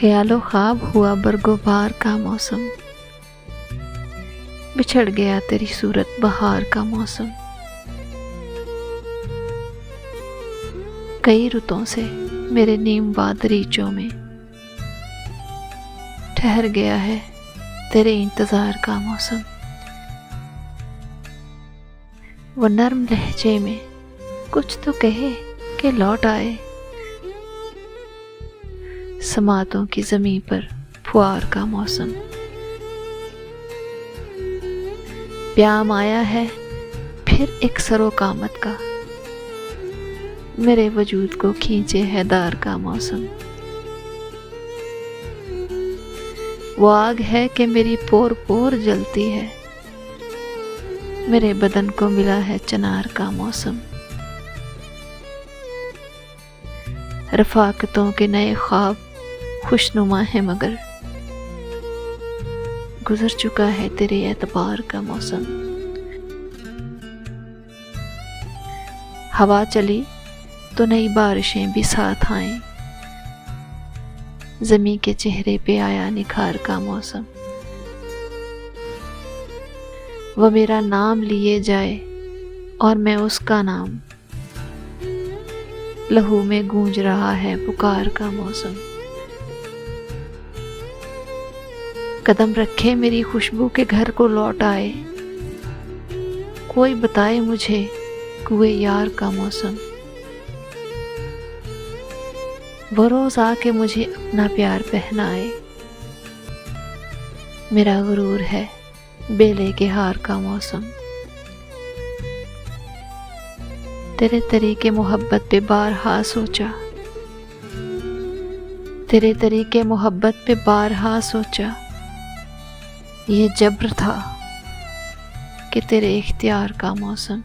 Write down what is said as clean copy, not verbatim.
ख्यालो ख्वाब हुआ बरगोबार का मौसम, बिछड़ गया तेरी सूरत बहार का मौसम। कई रुतों से मेरे नीम बादरीचों में ठहर गया है तेरे इंतज़ार का मौसम। वो नर्म लहजे में कुछ तो कहे कि लौट आए, समातों की ज़मीं पर फुआर का मौसम। प्याम आया है फिर एक सरोकामत का, मेरे वजूद को खींचे है दार का मौसम। वो आग है कि मेरी पोर पोर जलती है, मेरे बदन को मिला है चनार का मौसम। रफ़ाकतों के नए ख्वाब खुशनुमा है मगर गुजर चुका है तेरे एतबार का मौसम। हवा चली तो नई बारिशें भी साथ आएं, ज़मीं के चेहरे पे आया निखार का मौसम। वो मेरा नाम लिए जाए और मैं उसका नाम, लहू में गूंज रहा है पुकार का मौसम। कदम रखे मेरी खुशबू के घर को लौट आए, कोई बताए मुझे कुए यार का मौसम। वो रोज आके मुझे अपना प्यार पहनाए, मेरा गुरूर है बेले के हार का मौसम। तेरे तरीके मोहब्बत पे बारहा सोचा, तेरे तरीके मोहब्बत पे बारहा सोचा। ये जब्र था कि तेरे इख्तियार का मौसम।